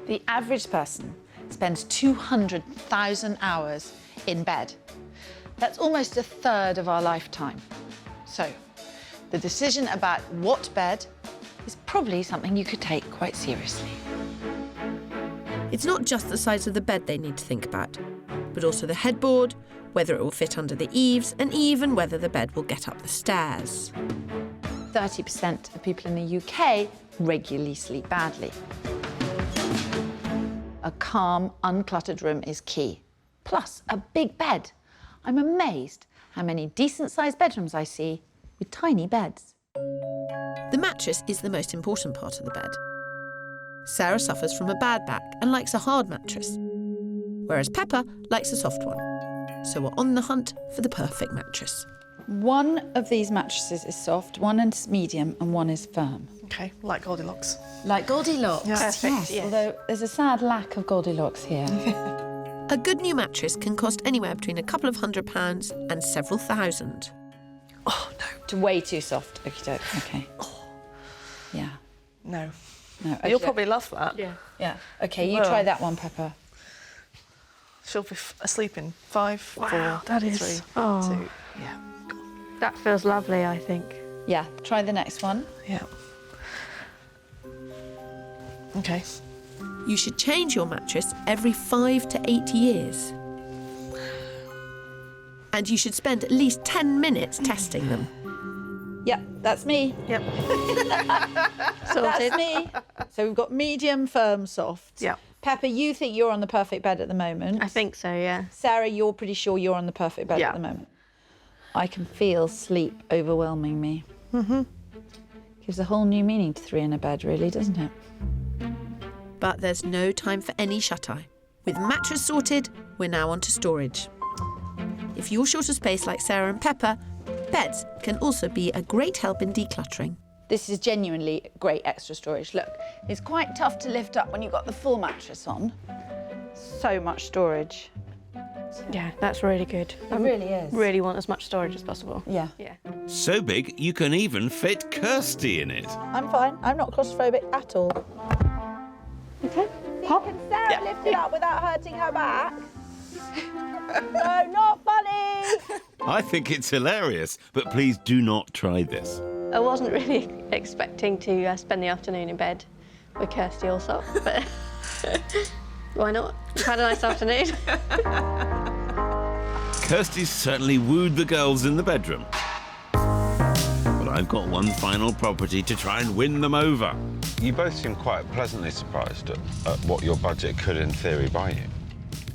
[SPEAKER 4] The average person spends 200,000 hours in bed. That's almost a third of our lifetime. So, the decision about what bed is probably something you could take quite seriously.
[SPEAKER 1] It's not just the size of the bed they need to think about, but also the headboard, whether it will fit under the eaves, and even whether the bed will get up the stairs.
[SPEAKER 4] 30% of people in the UK regularly sleep badly. A calm, uncluttered room is key. Plus, a big bed. I'm amazed how many decent-sized bedrooms I see with tiny beds.
[SPEAKER 1] The mattress is the most important part of the bed. Sarah suffers from a bad back and likes a hard mattress, whereas Pepper likes a soft one. So we're on the hunt for the perfect mattress.
[SPEAKER 8] One of these mattresses is soft, one is medium, and one is firm.
[SPEAKER 6] Okay, like Goldilocks.
[SPEAKER 8] Like Goldilocks.
[SPEAKER 6] Yeah.
[SPEAKER 8] Yes. Although there's a sad lack of Goldilocks here.
[SPEAKER 1] A good new mattress can cost anywhere between a couple of £100 and several thousand.
[SPEAKER 6] Oh, no.
[SPEAKER 8] Way too soft. Okay.
[SPEAKER 6] Oh.
[SPEAKER 8] Yeah.
[SPEAKER 6] No.
[SPEAKER 8] No.
[SPEAKER 6] You'll probably love that.
[SPEAKER 2] Yeah.
[SPEAKER 8] Yeah. Okay, you
[SPEAKER 6] Well.
[SPEAKER 8] try that one, Pepper.
[SPEAKER 6] She'll be asleep in 5,
[SPEAKER 2] Wow,
[SPEAKER 6] 4,
[SPEAKER 2] that
[SPEAKER 6] 3,
[SPEAKER 2] is-
[SPEAKER 6] 2.
[SPEAKER 2] oh.
[SPEAKER 6] Yeah.
[SPEAKER 2] That feels lovely, I think.
[SPEAKER 8] Yeah, try the next one.
[SPEAKER 6] Yeah. Okay.
[SPEAKER 1] You should change your mattress every 5 to 8 years. And you should spend at least 10 minutes testing them.
[SPEAKER 8] Yep, that's me.
[SPEAKER 6] Yep.
[SPEAKER 8] That's me. So we've got medium, firm, soft.
[SPEAKER 6] Yeah.
[SPEAKER 8] Pepper, you think you're on the perfect bed at the moment.
[SPEAKER 2] I think so, yeah.
[SPEAKER 8] Sarah, you're pretty sure you're on the perfect bed
[SPEAKER 6] Yeah.
[SPEAKER 8] at the moment. I can feel sleep overwhelming me. Gives a whole new meaning to 3 in a bed, really, doesn't it?
[SPEAKER 1] But there's no time for any shut-eye. With mattress sorted, we're now on to storage. If you're short of space like Sarah and Pepper, beds can also be a great help in decluttering.
[SPEAKER 8] This is genuinely great extra storage. Look, it's quite tough to lift up when you've got the full mattress on. So much storage.
[SPEAKER 2] Yeah, that's really good.
[SPEAKER 8] It really is.
[SPEAKER 2] Really want as much storage as possible.
[SPEAKER 8] Yeah.
[SPEAKER 2] Yeah.
[SPEAKER 5] So big, you can even fit Kirstie in it.
[SPEAKER 8] I'm fine. I'm not claustrophobic at all.
[SPEAKER 2] Okay.
[SPEAKER 8] Can Sarah lift it up without hurting her back? No, not funny.
[SPEAKER 5] I think it's hilarious, but please do not try this.
[SPEAKER 10] I wasn't really expecting to spend the afternoon in bed with Kirstie also, but why not? We've had a nice afternoon.
[SPEAKER 5] Kirstie's certainly wooed the girls in the bedroom. I've got one final property to try and win them over.
[SPEAKER 9] You both seem quite pleasantly surprised at what your budget could, in theory, buy you.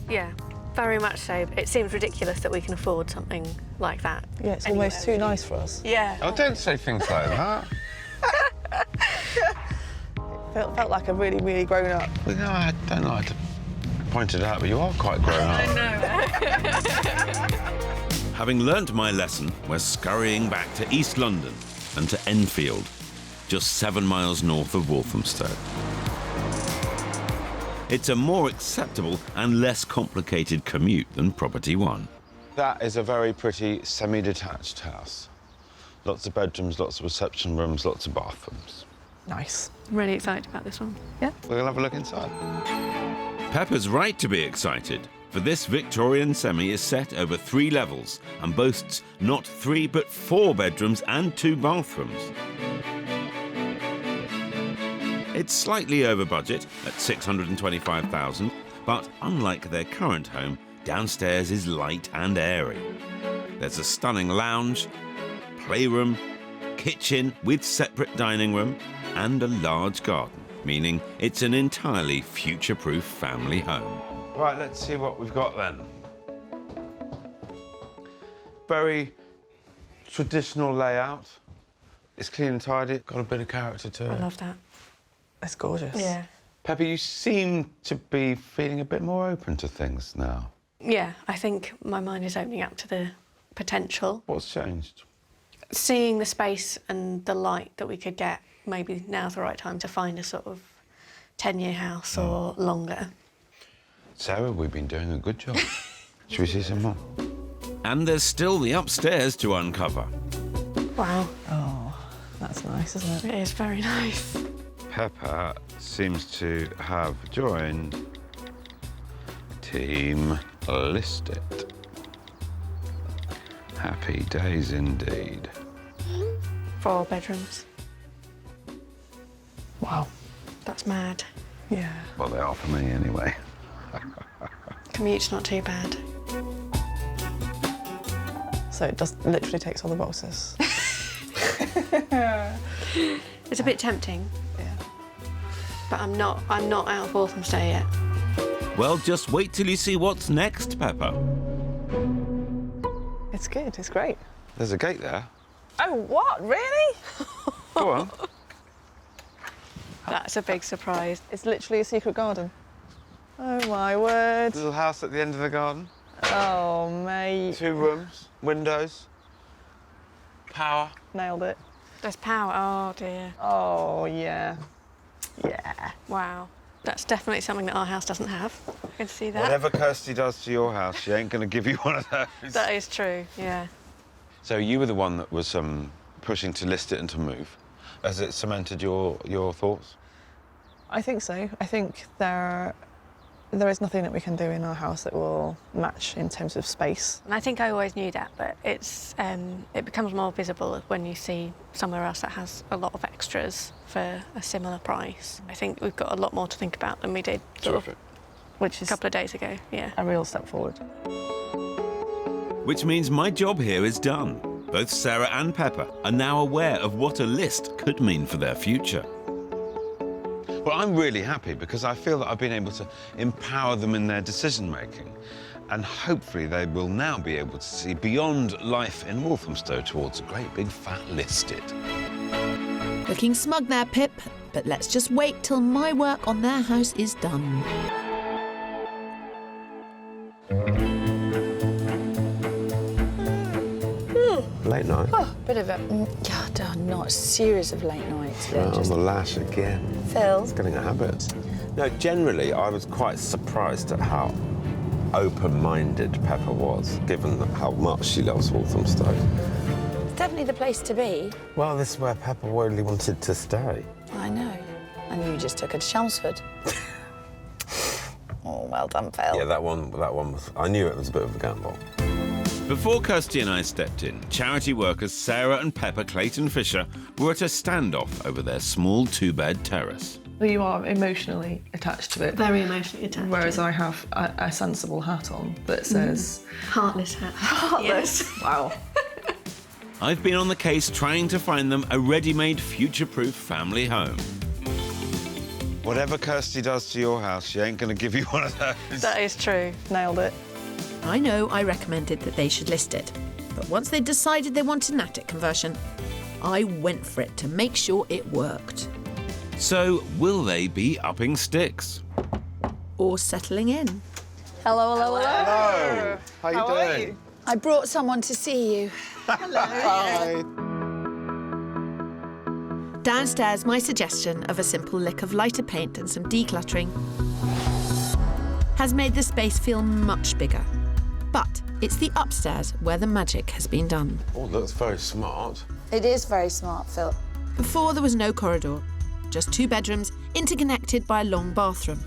[SPEAKER 10] Yeah, very much so. It seems ridiculous that we can afford something like that.
[SPEAKER 6] Yeah, it's almost too nice for us.
[SPEAKER 10] Yeah.
[SPEAKER 9] Oh, don't say things like that.
[SPEAKER 6] Felt like a really, really grown up.
[SPEAKER 9] Well, no, I don't like to point it out, but you are quite grown up.
[SPEAKER 10] I know.
[SPEAKER 5] Having learnt my lesson, we're scurrying back to East London and to Enfield, just 7 miles north of Walthamstow. It's a more acceptable and less complicated commute than Property 1.
[SPEAKER 9] That is a very pretty semi-detached house. Lots of bedrooms, lots of reception rooms, lots of bathrooms.
[SPEAKER 6] Nice.
[SPEAKER 10] Really excited about this one.
[SPEAKER 6] Yeah.
[SPEAKER 9] We're gonna have a look inside.
[SPEAKER 5] Pepper's right to be excited, for this Victorian semi is set over 3 levels and boasts not 3 but 4 bedrooms and 2 bathrooms. It's slightly over budget at $625,000, but unlike their current home, downstairs is light and airy. There's a stunning lounge, playroom, kitchen with separate dining room, and a large garden, meaning it's an entirely future-proof family home.
[SPEAKER 9] Right, let's see what we've got then. Very traditional layout. It's clean and tidy, got a bit of character to it.
[SPEAKER 10] I love that.
[SPEAKER 6] It's gorgeous.
[SPEAKER 10] Yeah.
[SPEAKER 9] Pepper, you seem to be feeling a bit more open to things now.
[SPEAKER 10] Yeah, I think my mind is opening up to the potential.
[SPEAKER 9] What's changed?
[SPEAKER 10] Seeing the space and the light that we could get, maybe now's the right time to find a sort of 10-year house or longer.
[SPEAKER 9] Sarah, we've been doing a good job. Should we see some more?
[SPEAKER 5] And there's still the upstairs to uncover.
[SPEAKER 10] Wow.
[SPEAKER 6] Oh, that's nice, isn't it?
[SPEAKER 10] It is very nice.
[SPEAKER 9] Pepper seems to have joined Team Listed. Happy days indeed.
[SPEAKER 10] 4 bedrooms.
[SPEAKER 6] Wow.
[SPEAKER 10] That's mad.
[SPEAKER 6] Yeah.
[SPEAKER 9] Well, they are for me anyway.
[SPEAKER 10] Commute's not too bad.
[SPEAKER 6] So it just literally takes all the boxes.
[SPEAKER 10] It's a bit tempting.
[SPEAKER 6] Yeah.
[SPEAKER 10] But I'm not out of Walthamstow yet.
[SPEAKER 5] Well, just wait till you see what's next, Pepper.
[SPEAKER 6] It's good, it's great.
[SPEAKER 9] There's a gate there.
[SPEAKER 6] Oh, what? Really?
[SPEAKER 9] Go on.
[SPEAKER 10] That's a big surprise.
[SPEAKER 6] It's literally a secret garden. Oh, my word.
[SPEAKER 9] Little house at the end of the garden.
[SPEAKER 6] Oh, mate.
[SPEAKER 9] 2 rooms, windows, power.
[SPEAKER 6] Nailed it.
[SPEAKER 10] There's power. Oh, dear.
[SPEAKER 6] Oh, yeah. Yeah.
[SPEAKER 10] Wow. That's definitely something that our house doesn't have. I can see that.
[SPEAKER 9] Whatever Kirstie does to your house, she ain't going to give you one of those.
[SPEAKER 10] That is true, yeah.
[SPEAKER 9] So you were the one that was pushing to list it and to move. Has it cemented your thoughts?
[SPEAKER 6] I think so. I think there is nothing that we can do in our house that will match in terms of space.
[SPEAKER 10] And I think I always knew that, but it becomes more visible when you see somewhere else that has a lot of extras for a similar price. I think we've got a lot more to think about than we did
[SPEAKER 9] Terrific.
[SPEAKER 6] Which is
[SPEAKER 10] a couple of days ago, yeah.
[SPEAKER 6] a real step forward.
[SPEAKER 5] Which means my job here is done. Both Sarah and Pepper are now aware of what a list could mean for their future.
[SPEAKER 9] Well, I'm really happy because I feel that I've been able to empower them in their decision-making. And hopefully they will now be able to see beyond life in Walthamstow towards a great big fat listed.
[SPEAKER 1] Looking smug there, Pip, but let's just wait till my work on their house is done.
[SPEAKER 9] Late night?
[SPEAKER 8] Oh, bit of a not a series of late nights. They're
[SPEAKER 9] On
[SPEAKER 8] just
[SPEAKER 9] the lash again.
[SPEAKER 8] Phil.
[SPEAKER 9] It's getting a habit. No, generally, I was quite surprised at how open-minded Pepper was, given how much she loves Walthamstow.
[SPEAKER 8] It's definitely the place to be.
[SPEAKER 9] Well, this is where Pepper really wanted to stay.
[SPEAKER 8] I know. And you just took her to Chelmsford. Oh, well done, Phil.
[SPEAKER 9] Yeah, that one was... I knew it was a bit of a gamble.
[SPEAKER 5] Before Kirstie and I stepped in, charity workers Sarah and Pepper Clayton-Fisher were at a standoff over their small 2-bed terrace.
[SPEAKER 6] Well, you are emotionally attached to it.
[SPEAKER 10] Very emotionally attached.
[SPEAKER 6] Whereas I have a sensible hat on that says...
[SPEAKER 10] Heartless hat.
[SPEAKER 6] Heartless?
[SPEAKER 10] Yes.
[SPEAKER 6] Wow.
[SPEAKER 5] I've been on the case trying to find them a ready-made, future-proof family home.
[SPEAKER 9] Whatever Kirstie does to your house, she ain't going to give you one of those.
[SPEAKER 6] That is true. Nailed it.
[SPEAKER 1] I know I recommended that they should list it, but once they decided they wanted an attic conversion, I went for it to make sure it worked.
[SPEAKER 5] So, will they be upping sticks?
[SPEAKER 1] Or settling in.
[SPEAKER 8] Hello, hello, hello.
[SPEAKER 9] Hello. How you doing?
[SPEAKER 8] I brought someone to see you.
[SPEAKER 9] Hi.
[SPEAKER 1] Downstairs, my suggestion of a simple lick of lighter paint and some decluttering has made the space feel much bigger. But it's the upstairs where the magic has been done.
[SPEAKER 9] Oh, looks very smart.
[SPEAKER 8] It is very smart, Phil.
[SPEAKER 1] Before, there was no corridor, just 2 bedrooms interconnected by a long bathroom.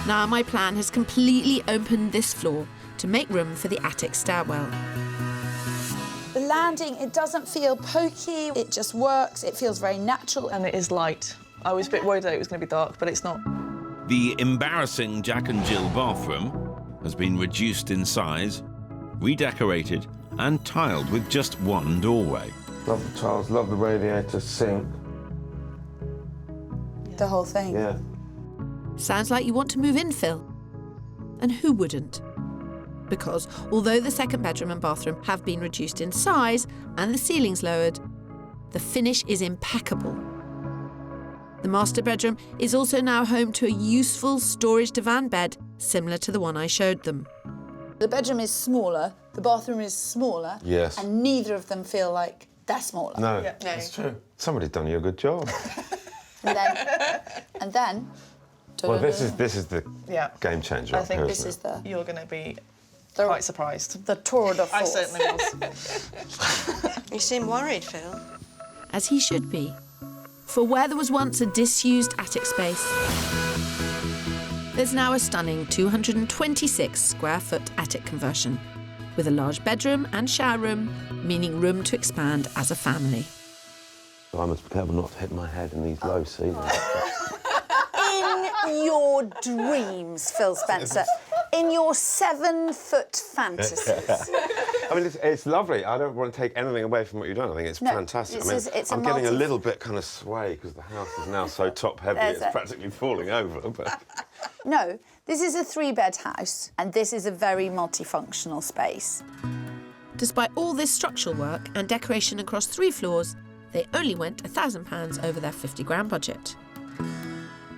[SPEAKER 1] Now my plan has completely opened this floor to make room for the attic stairwell.
[SPEAKER 8] The landing, it doesn't feel pokey, it just works, it feels very natural.
[SPEAKER 6] And it is light. I was a bit worried that it was going to be dark, but it's not.
[SPEAKER 5] The embarrassing Jack and Jill bathroom has been reduced in size, redecorated and tiled with just one doorway.
[SPEAKER 9] Love the tiles, love the radiator, sink.
[SPEAKER 8] The whole thing.
[SPEAKER 9] Yeah.
[SPEAKER 1] Sounds like you want to move in, Phil. And who wouldn't? Because although the second bedroom and bathroom have been reduced in size and the ceilings lowered, the finish is impeccable. The master bedroom is also now home to a useful storage divan bed similar to the one I showed them.
[SPEAKER 8] The bedroom is smaller, the bathroom is smaller.
[SPEAKER 9] Yes.
[SPEAKER 8] And neither of them feel like they're smaller.
[SPEAKER 9] No, that's true. Somebody's done you a good job.
[SPEAKER 8] And then.
[SPEAKER 9] Well, this is the
[SPEAKER 6] Yeah.
[SPEAKER 9] game changer.
[SPEAKER 6] I
[SPEAKER 9] up
[SPEAKER 6] think
[SPEAKER 9] here,
[SPEAKER 6] this
[SPEAKER 9] isn't
[SPEAKER 6] is
[SPEAKER 9] it?
[SPEAKER 6] You're going to be quite surprised.
[SPEAKER 8] The tour de
[SPEAKER 6] I
[SPEAKER 8] force.
[SPEAKER 6] certainly was.
[SPEAKER 11] You seem worried, Phil.
[SPEAKER 1] As he should be. For where there was once a disused attic space, there's now a stunning 226 square foot attic conversion, with a large bedroom and shower room, meaning room to expand as a family.
[SPEAKER 9] I must be careful not to hit my head in these low ceilings.
[SPEAKER 8] In your dreams, Phil Spencer. In your 7-foot fantasies.
[SPEAKER 9] I mean, it's lovely. I don't want to take anything away from what you've done. I think it's fantastic.
[SPEAKER 8] It's
[SPEAKER 9] I'm getting a little bit kind of sway because the house is now so top-heavy, it's practically falling over. But
[SPEAKER 8] No, this is a 3-bed house, and this is a very multifunctional space.
[SPEAKER 1] Despite all this structural work and decoration across 3 floors, they only went £1,000 over their 50 grand budget.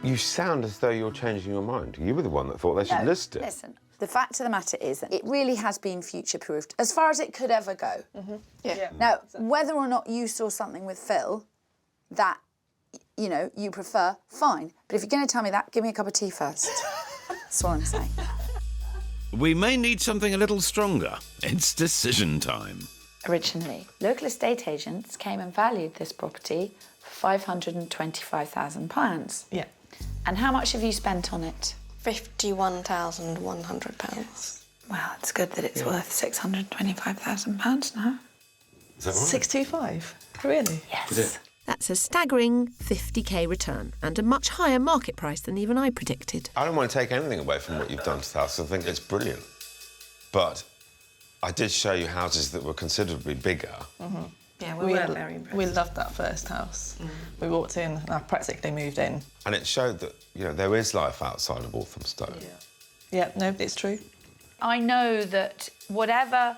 [SPEAKER 9] you sound as though you're changing your mind. You were the one that thought they should list it.
[SPEAKER 8] Listen, the fact of the matter is that it really has been future-proofed as far as it could ever go.
[SPEAKER 6] Yeah.
[SPEAKER 8] Now, whether or not you saw something with Phil that, you know, you prefer, fine. But if you're going to tell me that, give me a cup of tea first. That's all I'm saying.
[SPEAKER 5] We may need something a little stronger. It's decision time.
[SPEAKER 8] Originally, local estate agents came and valued this property for £525,000.
[SPEAKER 6] Yeah.
[SPEAKER 8] And how much have you spent on it?
[SPEAKER 11] £51,100.
[SPEAKER 8] Well, it's good that it's worth £625,000 now.
[SPEAKER 9] Is that right?
[SPEAKER 6] 625? Really?
[SPEAKER 8] Yes.
[SPEAKER 1] That's a staggering 50k return and a much higher market price than even I predicted.
[SPEAKER 9] I don't want to take anything away from what you've done to the house. I think it's brilliant. But I did show you houses that were considerably bigger.
[SPEAKER 11] Yeah, we were very impressed.
[SPEAKER 6] We loved that first house. We walked in and I practically moved in.
[SPEAKER 9] And it showed that, you know, there is life outside of Walthamstow.
[SPEAKER 6] Yeah, no, it's true.
[SPEAKER 8] I know that whatever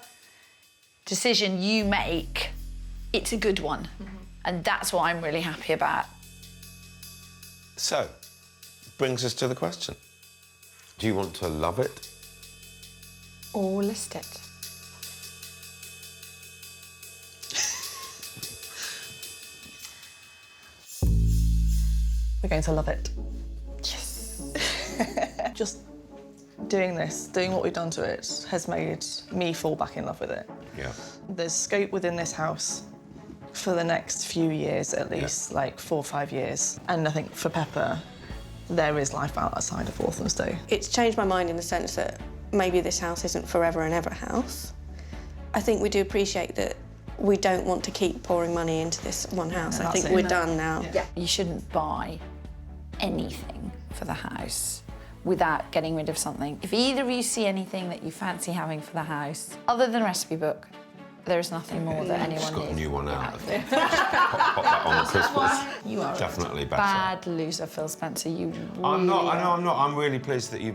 [SPEAKER 8] decision you make, it's a good one. And that's what I'm really happy about.
[SPEAKER 9] So, brings us to the question. Do you want to love it?
[SPEAKER 8] Or list it.
[SPEAKER 6] We're going to love it.
[SPEAKER 8] Yes.
[SPEAKER 6] Just doing this, doing what we've done to it, has made me fall back in love with it.
[SPEAKER 9] Yeah.
[SPEAKER 6] There's scope within this house for the next few years, at least, like 4 or 5 years. And I think for Pepper, there is life outside of Walthamstow.
[SPEAKER 10] It's changed my mind in the sense that maybe this house isn't forever and ever house. I think we do appreciate that we don't want to keep pouring money into this one house. I think we're done now.
[SPEAKER 8] Yeah. You shouldn't buy anything for the house without getting rid of something. If either of you see anything that you fancy having for the house, other than a recipe book, there is nothing more that anyone
[SPEAKER 9] Just got
[SPEAKER 8] needs.
[SPEAKER 9] a new one out, I think. Pop that on Christmas.
[SPEAKER 8] You are
[SPEAKER 9] Definitely better.
[SPEAKER 8] bad loser, Phil Spencer. You really
[SPEAKER 9] I'm not. I know
[SPEAKER 8] are.
[SPEAKER 9] I'm not. I'm really pleased that you've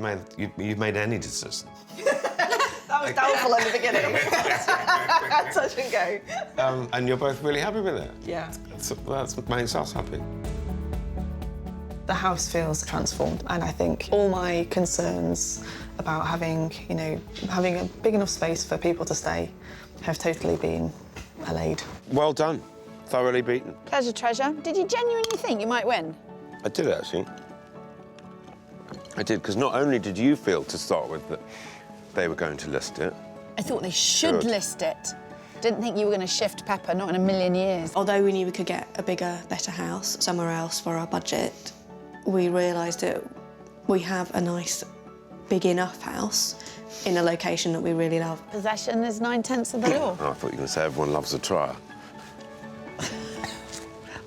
[SPEAKER 9] made any decision.
[SPEAKER 11] That was doubtful in the beginning. Touch and go.
[SPEAKER 9] And you're both really happy with it.
[SPEAKER 11] Yeah.
[SPEAKER 9] That makes us happy.
[SPEAKER 6] The house feels transformed, and I think all my concerns about having a big enough space for people to stay have totally been allayed.
[SPEAKER 9] Well done. Thoroughly beaten.
[SPEAKER 8] Pleasure, treasure. Did you genuinely think you might win?
[SPEAKER 9] I did, actually. I did, because not only did you feel to start with that they were going to list it.
[SPEAKER 8] I thought they should
[SPEAKER 9] Good.
[SPEAKER 8] list it. Didn't think you were going to shift Pepper, not in a million years.
[SPEAKER 10] Although we knew we could get a bigger, better house somewhere else for our budget, we realised that we have a nice, big enough house in a location that we really love.
[SPEAKER 8] Possession is 9/10 of the law.
[SPEAKER 9] Oh, I thought you were going to say everyone loves a trial.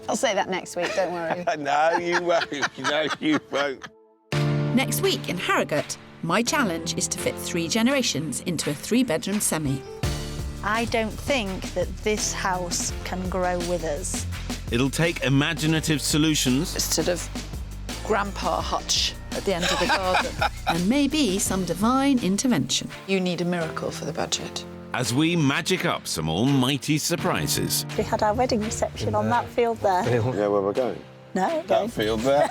[SPEAKER 8] I'll say that next week, don't worry.
[SPEAKER 9] No, you won't. No, you won't.
[SPEAKER 1] Next week in Harrogate, my challenge is to fit 3 generations into a 3-bedroom semi.
[SPEAKER 12] I don't think that this house can grow with us.
[SPEAKER 5] It'll take imaginative solutions
[SPEAKER 8] Sort of grandpa hutch at the end of the garden.
[SPEAKER 1] And maybe some divine intervention.
[SPEAKER 8] You need a miracle for the budget.
[SPEAKER 5] as we magic up some almighty surprises.
[SPEAKER 12] We had our wedding reception on that field there.
[SPEAKER 9] Yeah, where we're going.
[SPEAKER 12] No,
[SPEAKER 9] That field there.